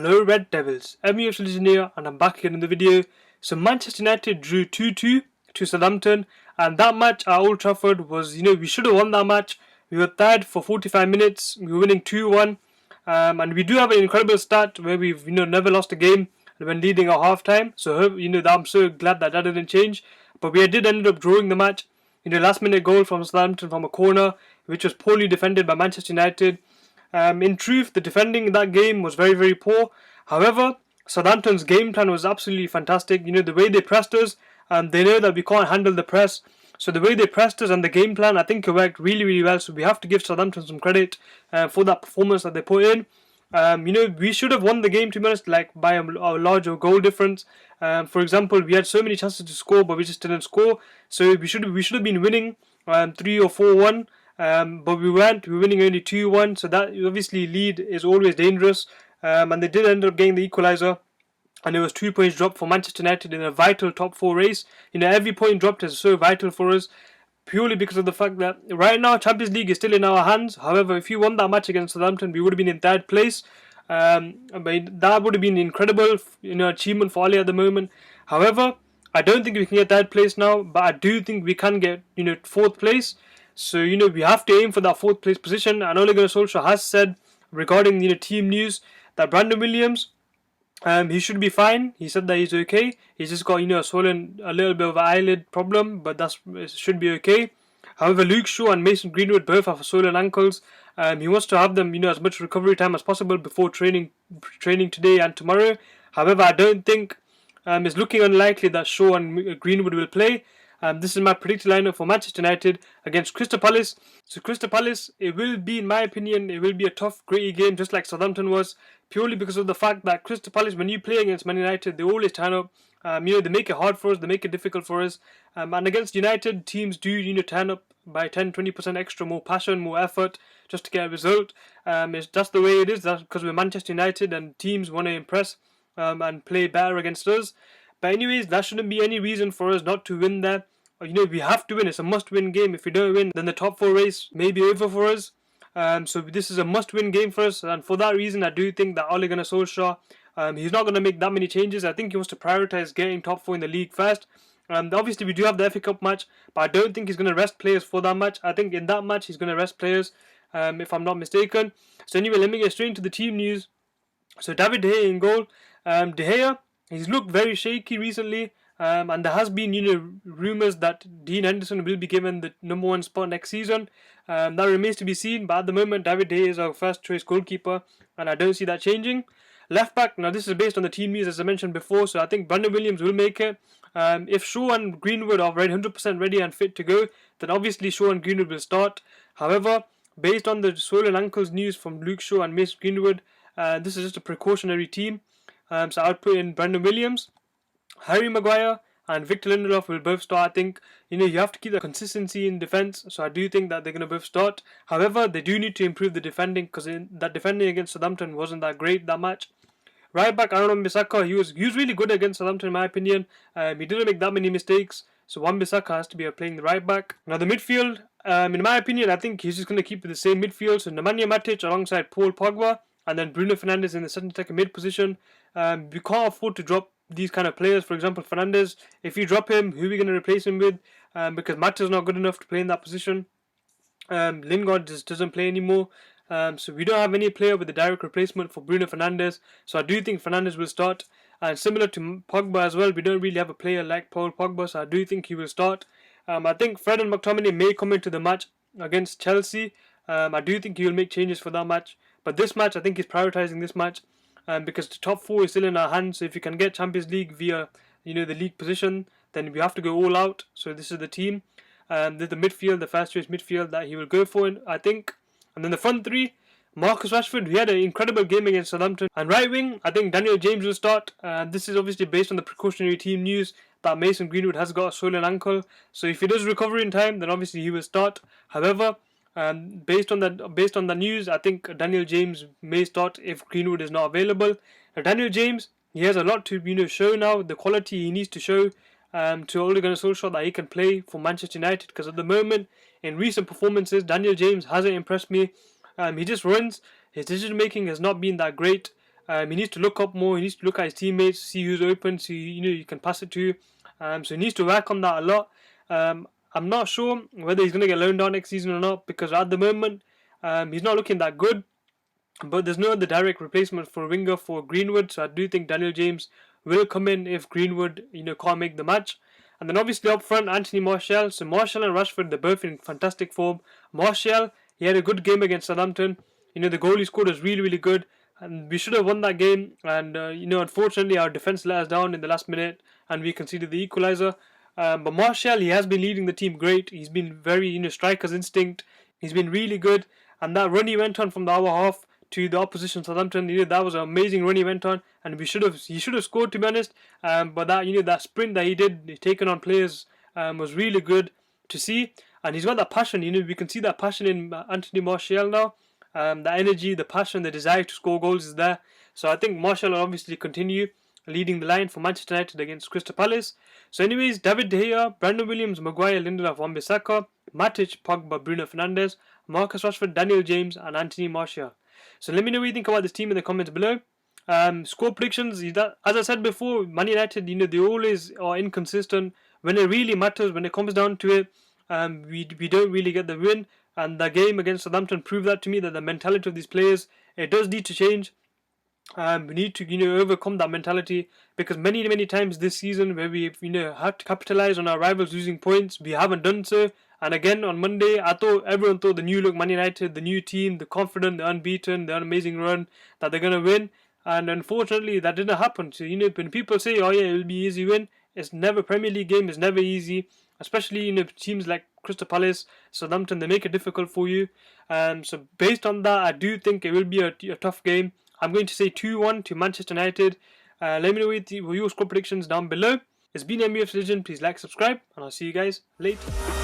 Hello Red Devils, I'm your here and I'm back again in the video. So Manchester United drew 2-2 to Southampton, and that match at Old Trafford was, we should have won that match. We were tied for 45 minutes, we were winning 2-1, and we do have an incredible start where we've, never lost a game when leading at half time. So, I'm so glad that didn't change. But we did end up drawing the match. Last minute goal from Southampton from a corner, which was poorly defended by Manchester United. In truth, the defending in that game was very, very poor. However, Southampton's game plan was absolutely fantastic. The way they pressed us, they know that we can't handle the press. So the way they pressed us and the game plan, I think it worked really, really well. So we have to give Southampton some credit for that performance that they put in. We should have won the game, to be honest, like by a larger goal difference. For example, we had so many chances to score, but we just didn't score. So we should have been winning 3 or 4-1. But we weren't. We were winning only 2-1. So that obviously lead is always dangerous. And they did end up getting the equaliser. And it was 2 points dropped for Manchester United in a vital top 4 race. Every point dropped is so vital for us, purely because of the fact that right now Champions League is still in our hands. However, if we won that match against Southampton, we would have been in third place. But that would have been incredible, achievement for Ali at the moment. However, I don't think we can get third place now, but I do think we can get, fourth place. So, we have to aim for that fourth place position. And Ole Gunnar Solskjaer has said regarding, team news that Brandon Williams, he should be fine. He said that he's okay. He's just got, a little bit of an eyelid problem, but it should be okay. However, Luke Shaw and Mason Greenwood both have swollen ankles. He wants to have them, as much recovery time as possible before training today and tomorrow. However, I don't think it's looking unlikely that Shaw and Greenwood will play. This is my predicted lineup for Manchester United against Crystal Palace. So Crystal Palace, it will be, in my opinion, it will be a tough, gritty game, just like Southampton was, purely because of the fact that Crystal Palace, when you play against Man United, they always turn up. They make it hard for us, they make it difficult for us. And against United, teams do, turn up by 10-20% extra, more passion, more effort, just to get a result. That's the way it is. That's because we're Manchester United and teams want to impress and play better against us. But anyways, that shouldn't be any reason for us not to win there. We have to win. It's a must-win game. If we don't win, then the top 4 race may be over for us. So this is a must-win game for us. And for that reason, I do think that Ole Gunnar Solskjaer, he's not going to make that many changes. I think he wants to prioritise getting top 4 in the league first. Obviously, we do have the FA Cup match, but I don't think he's going to rest players for that match. I think in that match, he's going to rest players, if I'm not mistaken. So anyway, let me get straight into the team news. So David De Gea in goal. De Gea, he's looked very shaky recently, and there has been, rumours that Dean Henderson will be given the number 1 spot next season. That remains to be seen, but at the moment, David De Gea is our first choice goalkeeper, and I don't see that changing. Left back, now this is based on the team news as I mentioned before, so I think Brandon Williams will make it. If Shaw and Greenwood are 100% ready and fit to go, then obviously Shaw and Greenwood will start. However, based on the swollen ankles news from Luke Shaw and Mason Greenwood, this is just a precautionary team. So I'll put in Brandon Williams, Harry Maguire, and Victor Lindelof will both start. I think, you have to keep the consistency in defence, so I do think that they're going to both start. However, they do need to improve the defending, because that defending against Southampton wasn't that great, that match. Right back, Aaron Wan-Bissaka, he was really good against Southampton in my opinion. He didn't make that many mistakes, so Wan-Bissaka has to be playing the right back. Now the midfield, in my opinion, I think he's just going to keep the same midfield, so Nemanja Matic alongside Paul Pogba, and then Bruno Fernandes in the centre mid position. We can't afford to drop these kind of players. For example, Fernandes, if you drop him, who are we going to replace him with? Because Mata's not good enough to play in that position. Lingard just doesn't play anymore. So we don't have any player with a direct replacement for Bruno Fernandes. So I do think Fernandes will start. And similar to Pogba as well, we don't really have a player like Paul Pogba, so I do think he will start. I think Fred and McTominay may come into the match against Chelsea. I do think he will make changes for that match. But this match, I think he's prioritising this match. Because the top 4 is still in our hands. So if you can get Champions League via, the league position, then we have to go all out. So this is the team. The midfield, the first choice midfield that he will go for, I think. And then the front 3, Marcus Rashford, he had an incredible game against Southampton. And right wing, I think Daniel James will start. This is obviously based on the precautionary team news that Mason Greenwood has got a swollen ankle. So if he does recover in time, then obviously he will start. However, based on the news, I think Daniel James may start if Greenwood is not available. Now, Daniel James, he has a lot to show now. The quality he needs to show to Ole Gunnar Solskjaer that he can play for Manchester United. Because at the moment, in recent performances, Daniel James hasn't impressed me. He just runs. His decision making has not been that great. He needs to look up more. He needs to look at his teammates, see who's open, see you can pass it to. So he needs to work on that a lot. I'm not sure whether he's going to get loaned down next season or not, because at the moment he's not looking that good. But there's no other direct replacement for winger for Greenwood, so I do think Daniel James will come in if Greenwood can't make the match. And then obviously up front, Anthony Martial. So Martial and Rashford, they're both in fantastic form. Martial, he had a good game against Southampton. The goal he scored was really, really good. And we should have won that game. And, unfortunately, our defence let us down in the last minute and we conceded the equaliser. But Martial, he has been leading the team great. He's been very, striker's instinct. He's been really good. And that run he went on from the hour half to the opposition Southampton, that was an amazing run he went on, and he should have scored, to be honest. But that that sprint that he did, taking on players, was really good to see. And he's got that passion. We can see that passion in Anthony Martial now. The energy, the passion, the desire to score goals is there. So I think Martial will obviously continue leading the line for Manchester United against Crystal Palace. So anyways, David De Gea, Brandon Williams, Maguire, Lindelof, Wan-Bissaka, Matic, Pogba, Bruno Fernandes, Marcus Rashford, Daniel James and Anthony Martial. So let me know what you think about this team in the comments below. Score predictions, as I said before, Man United, they always are inconsistent. When it really matters, when it comes down to it, we don't really get the win. And the game against Southampton proved that to me, that the mentality of these players, it does need to change. We need to overcome that mentality, because many times this season where we've had to capitalize on our rivals losing points, we haven't done so. And again on Monday, everyone thought the new look Man United, the new team, the confident, the unbeaten, the amazing run, that they're gonna win. And unfortunately, that didn't happen. So when people say, "Oh yeah, it'll be easy win," it's never. Premier League game is never easy, especially teams like Crystal Palace, Southampton. They make it difficult for you. So based on that, I do think it will be a tough game. I'm going to say 2-1 to Manchester United. Let me know your score predictions down below. It's been MUF Legend. Please like, subscribe, and I'll see you guys later.